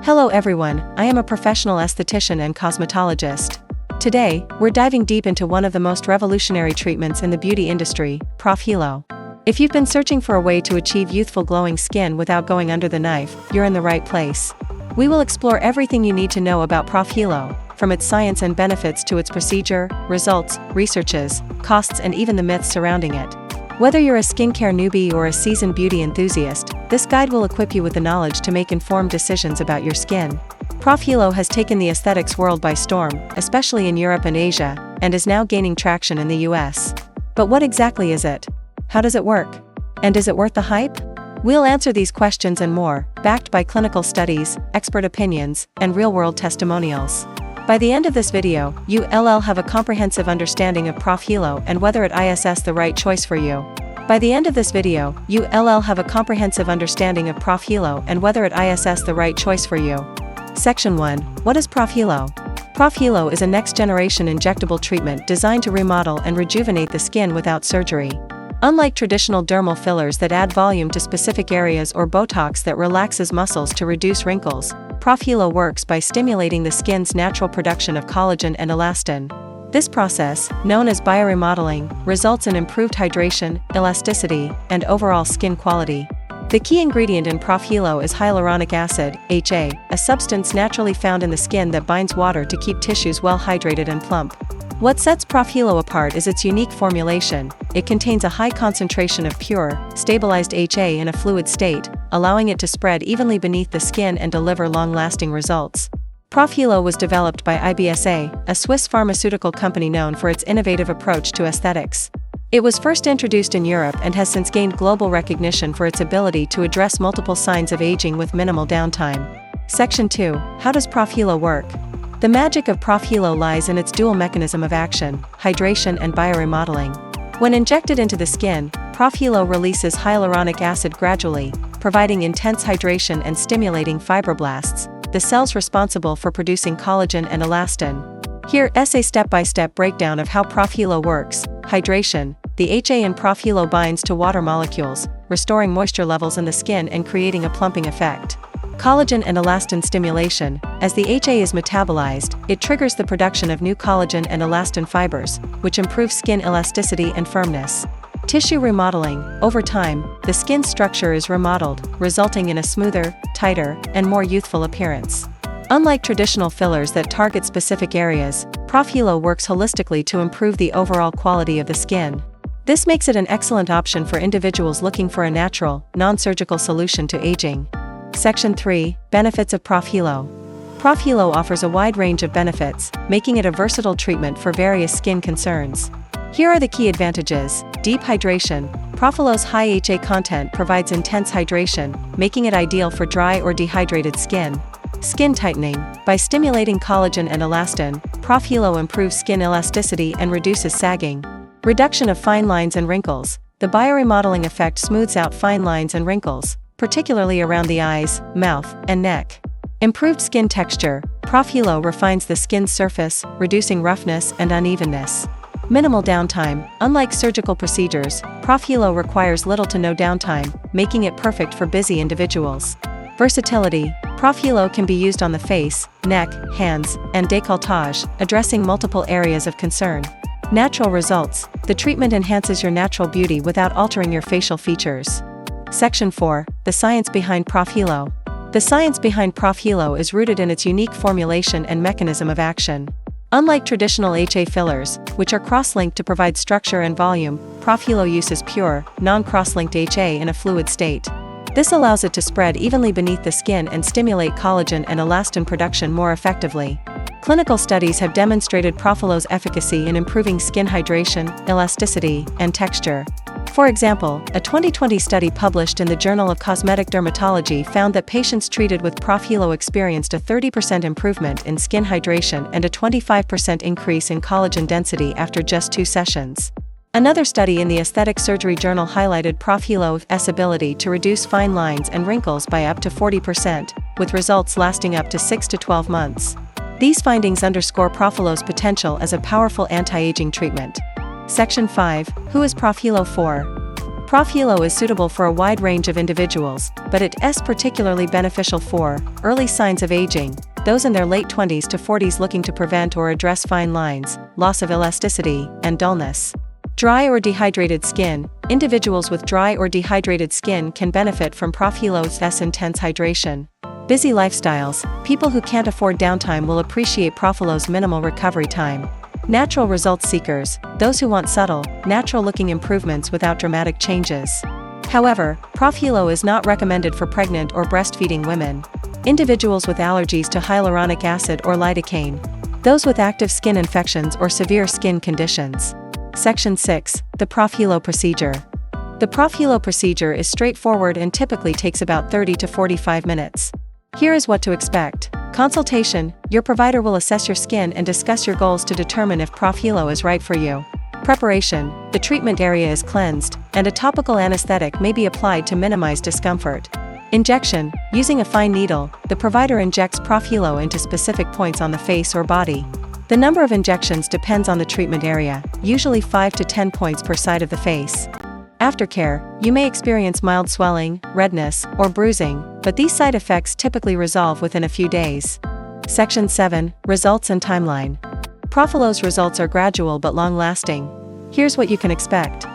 Hello everyone, I am a professional esthetician and cosmetologist. Today, we're diving deep into one of the most revolutionary treatments in the beauty industry, Profhilo. If you've been searching for a way to achieve youthful glowing skin without going under the knife, you're in the right place. We will explore everything you need to know about Profhilo, from its science and benefits to its procedure, results, researches, costs and even the myths surrounding it. Whether you're a skincare newbie or a seasoned beauty enthusiast, this guide will equip you with the knowledge to make informed decisions about your skin. Profhilo has taken the aesthetics world by storm, especially in Europe and Asia, and is now gaining traction in the US. But what exactly is it? How does it work? And is it worth the hype? We'll answer these questions and more, backed by clinical studies, expert opinions, and real-world testimonials. By the end of this video, you'll have a comprehensive understanding of Profhilo and whether it is the right choice for you. By the end of this video, you'll have a comprehensive understanding of Profhilo and whether it is the right choice for you. Section 1. What is Profhilo? Profhilo is a next-generation injectable treatment designed to remodel and rejuvenate the skin without surgery. Unlike traditional dermal fillers that add volume to specific areas or Botox that relaxes muscles to reduce wrinkles, Profhilo works by stimulating the skin's natural production of collagen and elastin. This process, known as bioremodeling, results in improved hydration, elasticity, and overall skin quality. The key ingredient in Profhilo is hyaluronic acid, HA, a substance naturally found in the skin that binds water to keep tissues well hydrated and plump. What sets Profhilo apart is its unique formulation. It contains a high concentration of pure, stabilized HA in a fluid state, allowing it to spread evenly beneath the skin and deliver long-lasting results. Profhilo was developed by IBSA, a Swiss pharmaceutical company known for its innovative approach to aesthetics. It was first introduced in Europe and has since gained global recognition for its ability to address multiple signs of aging with minimal downtime. Section 2. How does Profhilo work? The magic of Profhilo lies in its dual mechanism of action, hydration and bioremodeling. When injected into the skin, Profhilo releases hyaluronic acid gradually, providing intense hydration and stimulating fibroblasts, the cells responsible for producing collagen and elastin. Here is a step-by-step breakdown of how Profhilo works. Hydration. The HA in Profhilo binds to water molecules, restoring moisture levels in the skin and creating a plumping effect. Collagen and elastin stimulation. As the HA is metabolized, it triggers the production of new collagen and elastin fibers, which improves skin elasticity and firmness. Tissue remodeling. Over time, the skin structure is remodeled, resulting in a smoother, tighter, and more youthful appearance. Unlike traditional fillers that target specific areas, Profhilo works holistically to improve the overall quality of the skin. This makes it an excellent option for individuals looking for a natural, non-surgical solution to aging. Section 3. Benefits of Profhilo. Profhilo offers a wide range of benefits, making it a versatile treatment for various skin concerns. Here are the key advantages. Deep hydration. Profhilo's high HA content provides intense hydration, making it ideal for dry or dehydrated skin. Skin tightening. By stimulating collagen and elastin, Profhilo improves skin elasticity and reduces sagging. Reduction of fine lines and wrinkles. The bioremodeling effect smooths out fine lines and wrinkles, particularly around the eyes, mouth, and neck. Improved skin texture. Profhilo refines the skin's surface, reducing roughness and unevenness. Minimal downtime. Unlike surgical procedures, Profhilo requires little to no downtime, making it perfect for busy individuals. Versatility. Profhilo can be used on the face, neck, hands, and décolletage, addressing multiple areas of concern. Natural results. The treatment enhances your natural beauty without altering your facial features. Section 4. The science behind Profhilo. The science behind Profhilo is rooted in its unique formulation and mechanism of action. Unlike traditional HA fillers, which are cross-linked to provide structure and volume, Profhilo uses pure, non-cross-linked HA in a fluid state. This allows it to spread evenly beneath the skin and stimulate collagen and elastin production more effectively. Clinical studies have demonstrated Profhilo's efficacy in improving skin hydration, elasticity, and texture. For example, a 2020 study published in the Journal of Cosmetic Dermatology found that patients treated with Profhilo experienced a 30% improvement in skin hydration and a 25% increase in collagen density after just 2 sessions. Another study in the Aesthetic Surgery Journal highlighted Profhilo's ability to reduce fine lines and wrinkles by up to 40%, with results lasting up to 6 to 12 months. These findings underscore Profhilo's potential as a powerful anti-aging treatment. Section 5. Who is Profhilo for? Profhilo is suitable for a wide range of individuals, but it is particularly beneficial for early signs of aging, those in their late 20s to 40s looking to prevent or address fine lines, loss of elasticity, and dullness. Dry or dehydrated skin. Individuals with dry or dehydrated skin can benefit from Profhilo's intense hydration. Busy lifestyles. People who can't afford downtime will appreciate Profhilo's minimal recovery time. Natural results seekers. Those who want subtle, natural-looking improvements without dramatic changes. However, Profhilo is not recommended for pregnant or breastfeeding women. Individuals with allergies to hyaluronic acid or lidocaine. Those with active skin infections or severe skin conditions. Section 6. The Profhilo procedure. The Profhilo procedure is straightforward and typically takes about 30 to 45 minutes. Here is what to expect. Consultation. Your provider will assess your skin and discuss your goals to determine if Profhilo is right for you. Preparation. The treatment area is cleansed, and a topical anesthetic may be applied to minimize discomfort. Injection. Using a fine needle, the provider injects Profhilo into specific points on the face or body. The number of injections depends on the treatment area, usually 5 to 10 points per side of the face. Aftercare. You may experience mild swelling, redness, or bruising, but these side effects typically resolve within a few days. Section 7. Results and timeline. Profhilo's results are gradual but long-lasting. Here's what you can expect.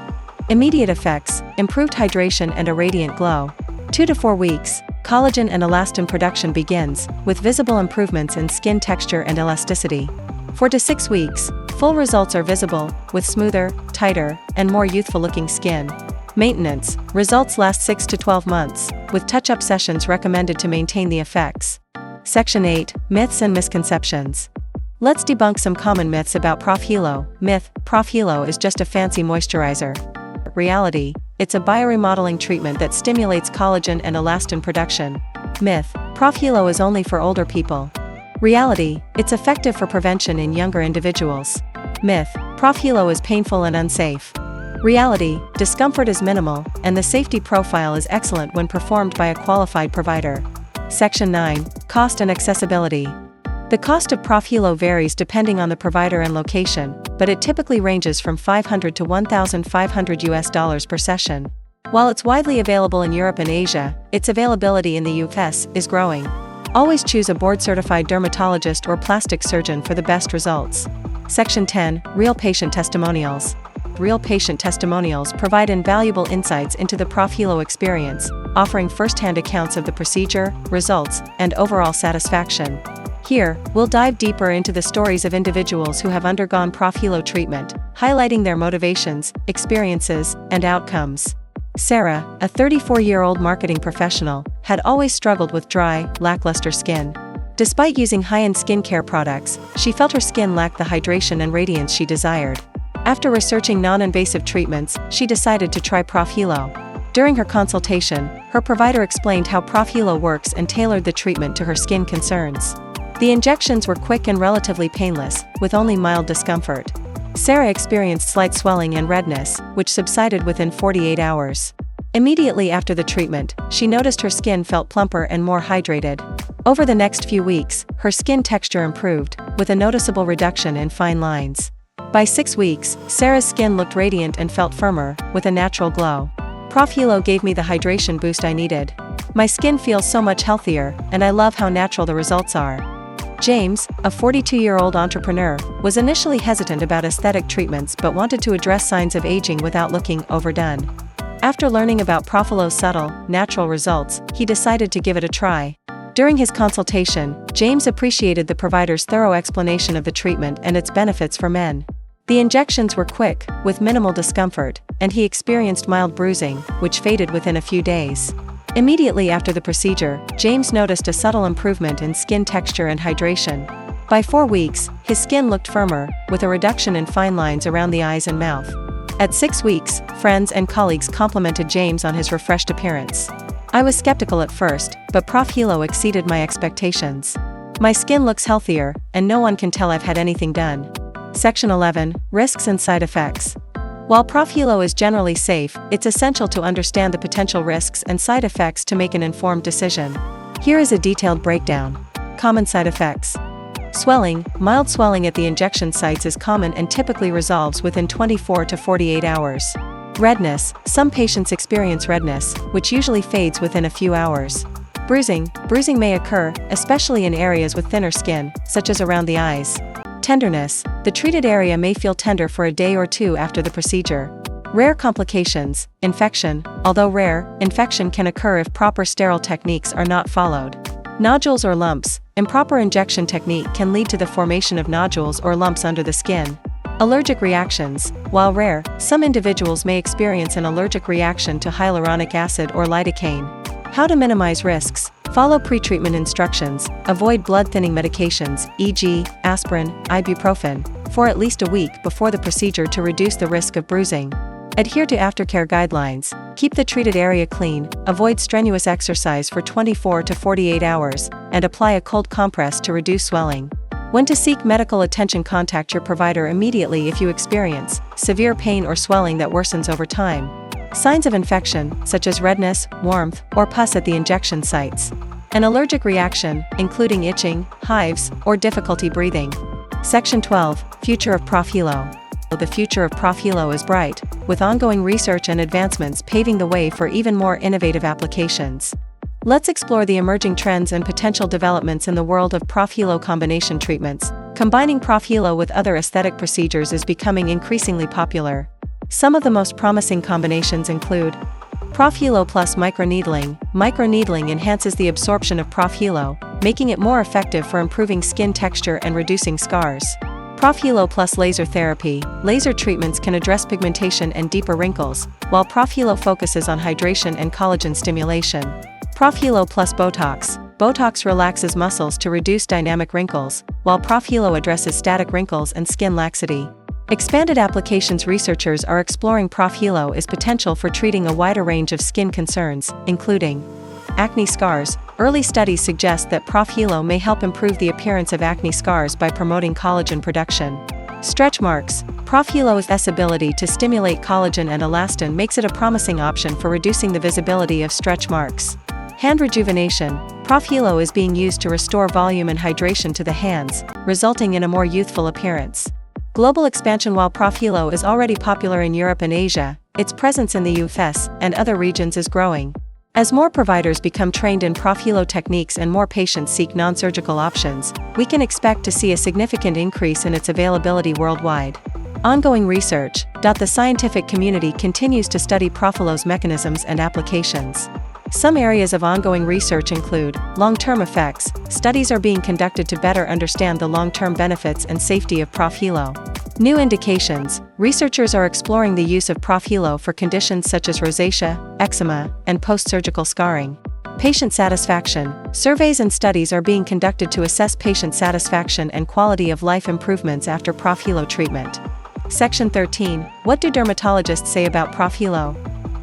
Immediate effects. Improved hydration and a radiant glow. 2 to 4 weeks. Collagen and elastin production begins, with visible improvements in skin texture and elasticity. 4 to 6 weeks. Full results are visible, with smoother, tighter, and more youthful-looking skin. Maintenance. Results last 6 to 12 months, with touch-up sessions recommended to maintain the effects. Section 8. Myths and misconceptions. Let's debunk some common myths about Profhilo. Myth: Profhilo is just a fancy moisturizer. Reality: it's a bioremodeling treatment that stimulates collagen and elastin production. Myth: Profhilo is only for older people. Reality: it's effective for prevention in younger individuals. Myth: Profhilo is painful and unsafe. Reality: discomfort is minimal, and the safety profile is excellent when performed by a qualified provider. Section 9. Cost and accessibility. The cost of Profhilo varies depending on the provider and location, but it typically ranges from $500 to $1,500 per session. While it's widely available in Europe and Asia, its availability in the US is growing. Always choose a board-certified dermatologist or plastic surgeon for the best results. Section 10. Real patient testimonials. Real patient testimonials provide invaluable insights into the Profhilo experience, offering first-hand accounts of the procedure, results, and overall satisfaction. Here, we'll dive deeper into the stories of individuals who have undergone Profhilo treatment, highlighting their motivations, experiences, and outcomes. Sarah, a 34-year-old marketing professional, had always struggled with dry, lackluster skin. Despite using high-end skincare products, she felt her skin lacked the hydration and radiance she desired. After researching non-invasive treatments, she decided to try Profhilo. During her consultation, her provider explained how Profhilo works and tailored the treatment to her skin concerns. The injections were quick and relatively painless, with only mild discomfort. Sarah experienced slight swelling and redness, which subsided within 48 hours. Immediately after the treatment, she noticed her skin felt plumper and more hydrated. Over the next few weeks, her skin texture improved, with a noticeable reduction in fine lines. By 6 weeks, Sarah's skin looked radiant and felt firmer, with a natural glow. Profhilo gave me the hydration boost I needed. My skin feels so much healthier, and I love how natural the results are. James, a 42-year-old entrepreneur, was initially hesitant about aesthetic treatments but wanted to address signs of aging without looking overdone. After learning about Profhilo's subtle, natural results, he decided to give it a try. During his consultation, James appreciated the provider's thorough explanation of the treatment and its benefits for men. The injections were quick, with minimal discomfort, and he experienced mild bruising, which faded within a few days. Immediately after the procedure, James noticed a subtle improvement in skin texture and hydration. By 4 weeks, his skin looked firmer, with a reduction in fine lines around the eyes and mouth. At 6 weeks, friends and colleagues complimented James on his refreshed appearance. I was skeptical at first, but Profhilo exceeded my expectations. My skin looks healthier, and no one can tell I've had anything done. Section 11. Risks and side effects. While Profhilo is generally safe, it's essential to understand the potential risks and side effects to make an informed decision. Here is a detailed breakdown. Common side effects. Swelling. Mild swelling at the injection sites is common and typically resolves within 24 to 48 hours. Redness. Some patients experience redness, which usually fades within a few hours. Bruising. Bruising may occur, especially in areas with thinner skin, such as around the eyes. Tenderness. The treated area may feel tender for a day or two after the procedure. Rare complications. Infection. Although rare, infection can occur if proper sterile techniques are not followed. Nodules or lumps. Improper injection technique can lead to the formation of nodules or lumps under the skin. Allergic reactions. While rare, some individuals may experience an allergic reaction to hyaluronic acid or lidocaine. How to minimize risks. Follow pre-treatment instructions. Avoid blood-thinning medications, e.g., aspirin, ibuprofen, for at least a week before the procedure to reduce the risk of bruising. Adhere to aftercare guidelines. Keep the treated area clean, avoid strenuous exercise for 24 to 48 hours, and apply a cold compress to reduce swelling. When to seek medical attention. Contact your provider immediately if you experience severe pain or swelling that worsens over time. Signs of infection, such as redness, warmth, or pus at the injection sites. An allergic reaction, including itching, hives, or difficulty breathing. Section 12, Future of Profhilo. The future of Profhilo is bright, with ongoing research and advancements paving the way for even more innovative applications. Let's explore the emerging trends and potential developments in the world of Profhilo combination treatments. Combining Profhilo with other aesthetic procedures is becoming increasingly popular. Some of the most promising combinations include Profhilo plus microneedling. Microneedling enhances the absorption of Profhilo, making it more effective for improving skin texture and reducing scars. Profhilo plus laser therapy. Laser treatments can address pigmentation and deeper wrinkles, while Profhilo focuses on hydration and collagen stimulation. Profhilo plus Botox. Botox relaxes muscles to reduce dynamic wrinkles, while Profhilo addresses static wrinkles and skin laxity. Expanded applications. Researchers are exploring Profhilo potential for treating a wider range of skin concerns, including acne scars. Early studies suggest that Profhilo may help improve the appearance of acne scars by promoting collagen production. Stretch marks. Profhilo's ability to stimulate collagen and elastin makes it a promising option for reducing the visibility of stretch marks. Hand rejuvenation. Profhilo is being used to restore volume and hydration to the hands, resulting in a more youthful appearance. Global expansion. While Profhilo is already popular in Europe and Asia, its presence in the US and other regions is growing. As more providers become trained in Profhilo techniques and more patients seek non-surgical options, we can expect to see a significant increase in its availability worldwide. Ongoing research. The scientific community continues to study Profhilo's mechanisms and applications. Some areas of ongoing research include long-term effects. Studies are being conducted to better understand the long-term benefits and safety of Profhilo. New indications. Researchers are exploring the use of Profhilo for conditions such as rosacea, eczema, and post-surgical scarring. Patient satisfaction. Surveys and studies are being conducted to assess patient satisfaction and quality of life improvements after Profhilo treatment. Section 13. What do dermatologists say about Profhilo?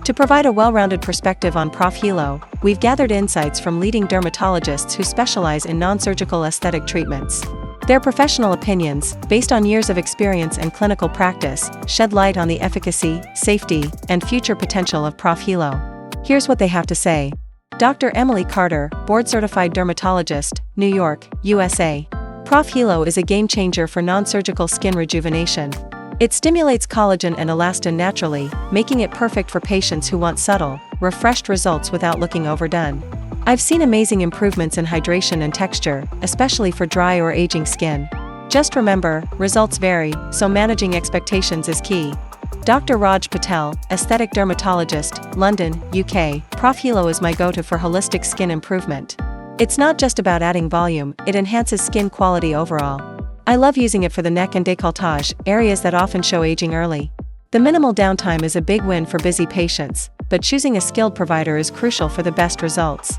To provide a well-rounded perspective on Profhilo, we've gathered insights from leading dermatologists who specialize in non-surgical aesthetic treatments. Their professional opinions, based on years of experience and clinical practice, shed light on the efficacy, safety, and future potential of Profhilo. Here's what they have to say. Dr. Emily Carter, board-certified dermatologist, New York, USA. Profhilo is a game-changer for non-surgical skin rejuvenation. It stimulates collagen and elastin naturally, making it perfect for patients who want subtle, refreshed results without looking overdone. I've seen amazing improvements in hydration and texture, especially for dry or aging skin. Just remember, results vary, so managing expectations is key. Dr. Raj Patel, aesthetic dermatologist, London, UK. Profhilo is my go-to for holistic skin improvement. It's not just about adding volume, it enhances skin quality overall. I love using it for the neck and décolletage, areas that often show aging early. The minimal downtime is a big win for busy patients, but choosing a skilled provider is crucial for the best results.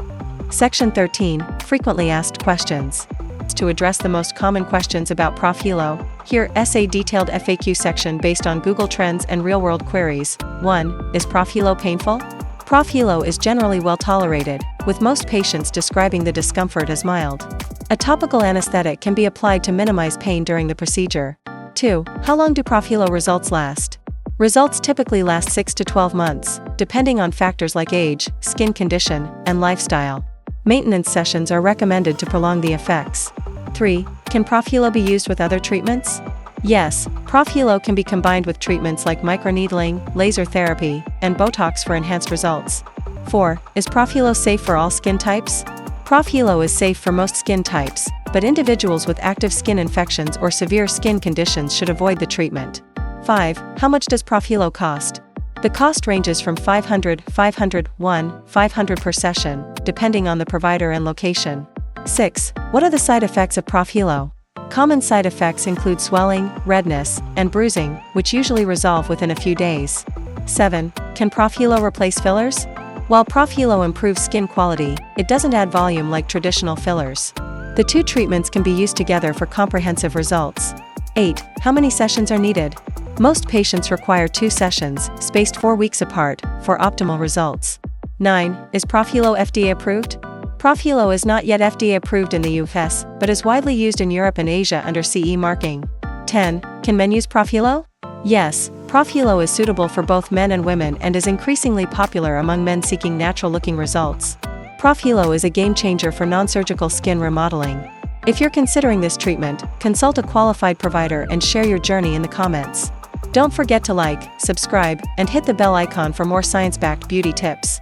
Section 13, Frequently Asked Questions. To address the most common questions about Profhilo, here is a detailed FAQ section based on Google Trends and real-world queries. 1. Is Profhilo painful? Profhilo is generally well tolerated, with most patients describing the discomfort as mild. A topical anesthetic can be applied to minimize pain during the procedure. 2. How long do Profhilo results last? Results typically last 6 to 12 months, depending on factors like age, skin condition, and lifestyle. Maintenance sessions are recommended to prolong the effects. 3. Can Profhilo be used with other treatments? Yes, Profhilo can be combined with treatments like microneedling, laser therapy, and Botox for enhanced results. 4. Is Profhilo safe for all skin types? Profhilo is safe for most skin types, but individuals with active skin infections or severe skin conditions should avoid the treatment. 5. How much does Profhilo cost? The cost ranges from $500 per session, depending on the provider and location. 6. What are the side effects of Profhilo? Common side effects include swelling, redness, and bruising, which usually resolve within a few days. 7. Can Profhilo replace fillers? While Profhilo improves skin quality, it doesn't add volume like traditional fillers. The two treatments can be used together for comprehensive results. 8. How many sessions are needed? Most patients require 2 sessions, spaced 4 weeks apart, for optimal results. 9. Is Profhilo FDA approved? Profhilo is not yet FDA approved in the US, but is widely used in Europe and Asia under CE marking. 10. Can men use Profhilo? Yes, Profhilo is suitable for both men and women and is increasingly popular among men seeking natural-looking results. Profhilo is a game-changer for non-surgical skin remodeling. If you're considering this treatment, consult a qualified provider and share your journey in the comments. Don't forget to like, subscribe, and hit the bell icon for more science-backed beauty tips.